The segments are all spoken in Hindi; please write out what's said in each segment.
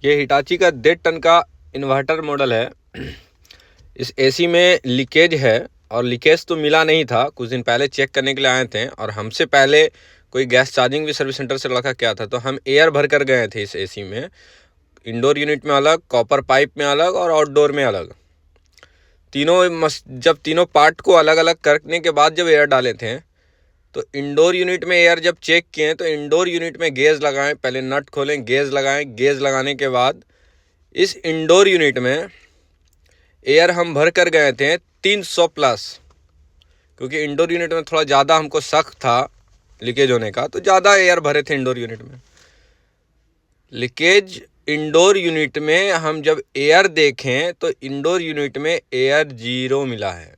ये हिटाची का 1.5 टन का इन्वर्टर मॉडल है। इस एसी में लीकेज है और लीकेज तो मिला नहीं था। कुछ दिन पहले चेक करने के लिए आए थे और हमसे पहले कोई गैस चार्जिंग भी सर्विस सेंटर से लड़का क्या था, तो हम एयर भर कर गए थे इस एसी में। इंडोर यूनिट में अलग, कॉपर पाइप में अलग और आउटडोर में अलग। जब तीनों पार्ट को अलग अलग करने के बाद जब एयर डाले थे, तो इंडोर यूनिट में एयर जब चेक किए तो इंडोर यूनिट में गेज लगाएं। पहले नट खोलें, गेज लगाएं। गेज लगाने के बाद इस इंडोर यूनिट में एयर हम भर कर गए थे 300 प्लस, क्योंकि इंडोर यूनिट में थोड़ा ज़्यादा हमको शक था लीकेज होने का, तो ज़्यादा एयर भरे थे इंडोर यूनिट में। लीकेज इंडोर यूनिट में हम जब एयर देखें तो इंडोर यूनिट में एयर 0 मिला है।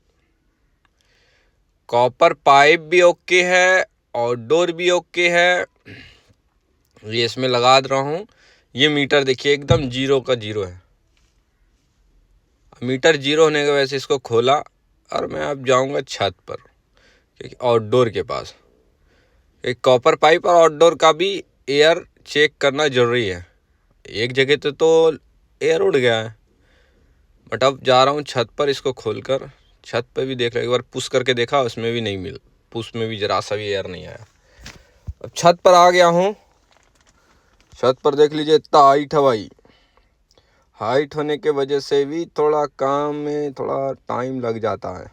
कॉपर पाइप भी ओके है, आउटडोर भी ओके है। ये इसमें लगा रहा हूँ। ये मीटर देखिए एकदम 0 का 0 है। मीटर 0 होने की वजह से इसको खोला और मैं अब जाऊँगा छत पर, क्योंकि आउटडोर के पास एक कॉपर पाइप और आउटडोर का भी एयर चेक करना ज़रूरी है। एक जगह तो एयर उड़ गया है, बट अब जा रहा हूँ छत पर। इसको खोलकर छत पर भी देख रहा, एक बार पुश करके देखा, उसमें भी नहीं मिल, पुश में भी जरा सा भी एयर नहीं आया। अब छत पर आ गया हूँ। छत पर देख लीजिए इतना हाइट है भाई। हाइट होने के वजह से भी थोड़ा काम में थोड़ा टाइम लग जाता है।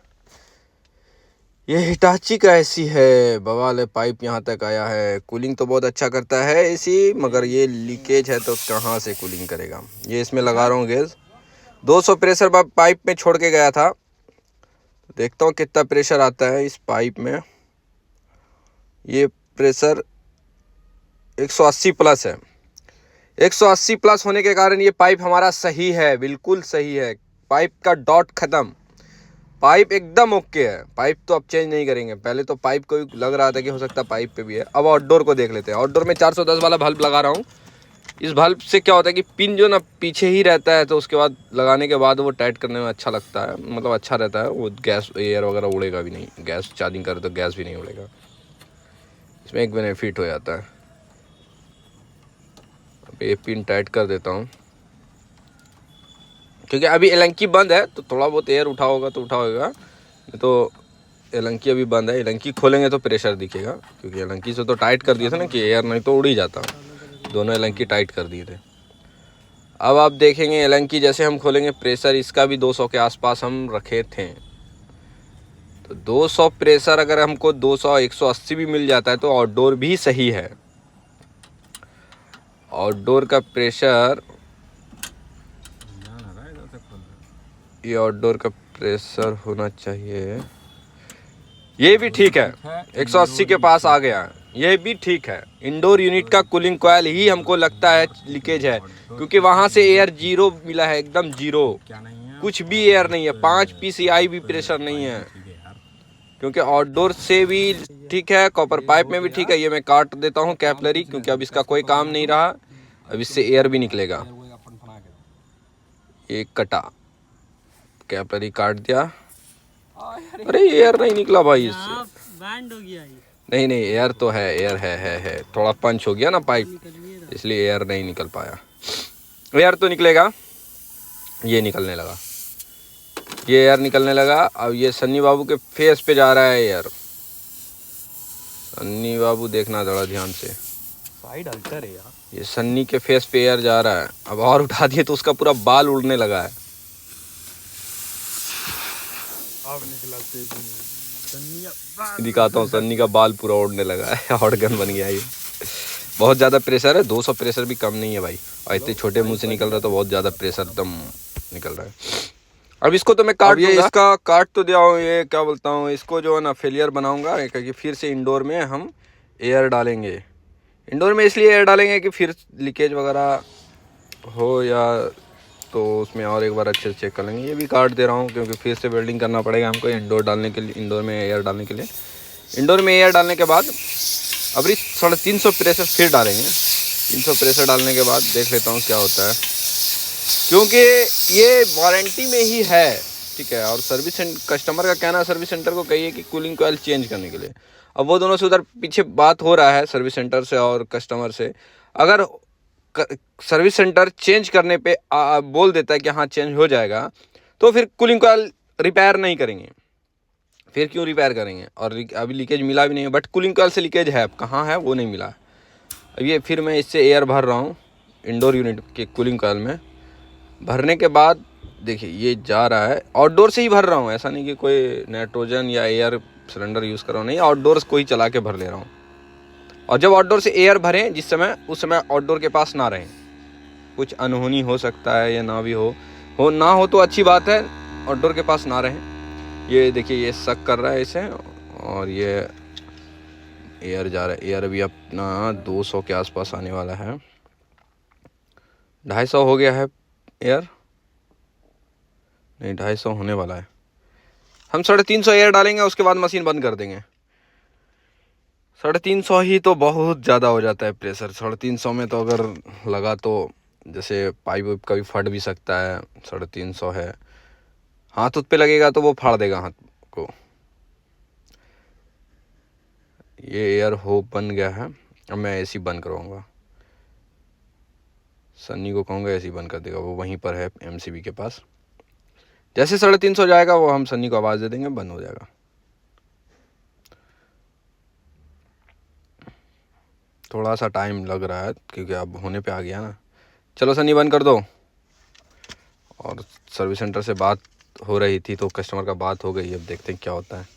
ये हिटाची का एसी है, बवाल है। पाइप यहाँ तक आया है। कूलिंग तो बहुत अच्छा करता है एसी, मगर ये लीकेज है तो कहाँ से कूलिंग करेगा। ये इसमें लगा रहा हूँ गेज। 200 प्रेशर पाइप में छोड़ के गया था, देखता हूँ कितना प्रेशर आता है इस पाइप में। ये प्रेशर 180 प्लस है। 180 प्लस होने के कारण ये पाइप हमारा सही है, बिल्कुल सही है। पाइप का डॉट ख़त्म, पाइप एकदम ओके है। पाइप तो अब चेंज नहीं करेंगे। पहले तो पाइप को लग रहा था कि हो सकता है पाइप पे भी है। अब आउटडोर को देख लेते हैं। आउटडोर में 410 वाला बल्ब लगा रहा हूँ। इस बल्ब से क्या होता है कि पिन जो ना पीछे ही रहता है, तो उसके बाद लगाने के बाद वो टाइट करने में अच्छा लगता है, मतलब अच्छा रहता है। वो गैस एयर वगैरह उड़ेगा भी नहीं। गैस चार्जिंग करे तो गैस भी नहीं उड़ेगा। इसमें एक बेनिफिट हो जाता है। अब ये पिन टाइट कर देता हूँ, क्योंकि अभी एलंकी बंद है, तो थोड़ा बहुत एयर उठा होगा तो उठा होगा। तो एलंकी अभी बंद है। एलंकी खोलेंगे तो प्रेशर दिखेगा, क्योंकि एलंकी से तो टाइट कर दिए थे ना कि एयर नहीं तो उड़ ही जाता। दोनों एलंकी टाइट कर दिए थे। अब आप देखेंगे एलंकी जैसे हम खोलेंगे, प्रेशर इसका भी 200 के आसपास हम रखे थे। तो 200 प्रेशर अगर हमको 200 180 भी मिल जाता है तो आउटडोर भी सही है। आउटडोर का प्रेशर, ये आउटडोर का प्रेशर होना चाहिए। ये भी ठीक है, 180 के पास आ गया। ये भी ठीक है। इंडोर यूनिट का कूलिंग कॉयल ही हमको लगता है लीकेज है, क्योंकि वहाँ से एयर 0 मिला है, एकदम 0, कुछ भी एयर नहीं है। 5 PSI भी प्रेशर नहीं है, क्योंकि आउटडोर से भी ठीक है, कॉपर पाइप में भी ठीक है। ये मैं काट देता हूँ कैपलरी, क्योंकि अब इसका कोई काम नहीं रहा। अब इससे एयर भी निकलेगा। ये कटा, कैपलरी काट दिया। अरे एयर नहीं निकला भाई इससे। बैंड हो गया ये। नहीं एयर तो है, एयर है। थोड़ा पंच हो गया ना पाइप, इसलिए एयर नहीं निकल पाया। एयर तो निकलेगा। ये निकलने लगा, ये एयर निकलने लगा। अब ये सन्नी बाबू के फेस पे जा रहा है एयर। सन्नी बाबू देखना थोड़ा ध्यान से, साइड अल्टर है यार। ये सन्नी के फेस पे एयर जा रहा है। अब और उठा दिए तो उसका पूरा बाल उड़ने लगा है। अब निकला दिखाता हूँ, सन्नी का बाल पूरा उड़ने लगा है। हॉट गन बन गया ये। बहुत ज़्यादा प्रेशर है। 200 प्रेशर भी कम नहीं है भाई, और इतने छोटे मुंह से निकल रहा है तो बहुत ज़्यादा प्रेशर एकदम निकल रहा है। अब इसको तो मैं काट, ये इसका काट तो दिया हूँ। ये क्या बोलता हूँ, इसको जो है ना फेलियर बनाऊंगा, क्योंकि फिर से इंडोर में हम एयर डालेंगे। इंडोर में इसलिए एयर डालेंगे कि फिर लीकेज वगैरह हो या तो उसमें और एक बार अच्छे से चेक कर लेंगे। ये भी काट दे रहा हूँ, क्योंकि फिर से वेल्डिंग करना पड़ेगा हमको इंडोर डालने के लिए, इंडोर में एयर डालने के लिए। इंडोर में एयर डालने के बाद अब 350 प्रेशर फिर डालेंगे। 300 प्रेशर डालने के बाद देख लेता हूँ क्या होता है, क्योंकि ये वारंटी में ही है, ठीक है। और सर्विस कस्टमर का कहना है, सर्विस सेंटर को कहिए कि कूलिंग कॉयल चेंज करने के लिए। अब वो दोनों से उधर पीछे बात हो रहा है सर्विस सेंटर से और कस्टमर से। अगर सर्विस सेंटर चेंज करने पे बोल देता है कि हाँ चेंज हो जाएगा, तो फिर कूलिंग कॉइल रिपेयर नहीं करेंगे। फिर क्यों रिपेयर करेंगे? और अभी लीकेज मिला भी नहीं है, बट कूलिंग कॉइल से लीकेज है, अब कहाँ है वो नहीं मिला। अब ये फिर मैं इससे एयर भर रहा हूँ इंडोर यूनिट के कूलिंग कॉइल में। भरने के बाद देखिए ये जा रहा है, आउटडोर से ही भर रहा हूँ, ऐसा नहीं कि कोई नाइट्रोजन या एयर सिलेंडर यूज़ कर रहा हूँ, नहीं, आउटडोर को ही चला के भर ले रहा हूँ। और जब आउटडोर से एयर भरें जिस समय, उस समय आउटडोर के पास ना रहें, कुछ अनहोनी हो सकता है या ना भी हो ना हो तो अच्छी बात है, आउटडोर के पास ना रहें। ये देखिए ये सक कर रहा है इसे, और ये एयर जा रहा है। एयर अभी अपना 200 के आसपास आने वाला है, 250 हो गया है एयर, नहीं 250 होने वाला है। हम 350 एयर डालेंगे, उसके बाद मशीन बंद कर देंगे। 350 ही तो बहुत ज़्यादा हो जाता है प्रेशर। 350 में तो अगर लगा तो जैसे पाइप वाइप कभी फट भी सकता है। 350 है, हाथ उत पे लगेगा तो वो फाड़ देगा हाथ को। ये एयर होप बन गया है, अब मैं एसी बंद करवाऊँगा। सन्नी को कहूँगा एसी बंद कर देगा, वो वहीं पर है एमसीबी के पास। जैसे 350 जाएगा वो हम सन्नी को आवाज़ दे देंगे, बंद हो जाएगा। थोड़ा सा टाइम लग रहा है क्योंकि अब होने पे आ गया ना। चलो सन्नी बंद कर दो। और सर्विस सेंटर से बात हो रही थी तो कस्टमर का बात हो गई, अब देखते हैं क्या होता है।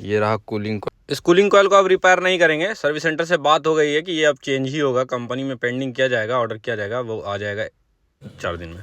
ये रहा कूलिंग कॉइल। इस कूलिंग कॉइल को अब रिपेयर नहीं करेंगे, सर्विस सेंटर से बात हो गई है कि ये अब चेंज ही होगा, कंपनी में पेंडिंग किया जाएगा, ऑर्डर किया जाएगा, वो आ जाएगा 4 दिन में।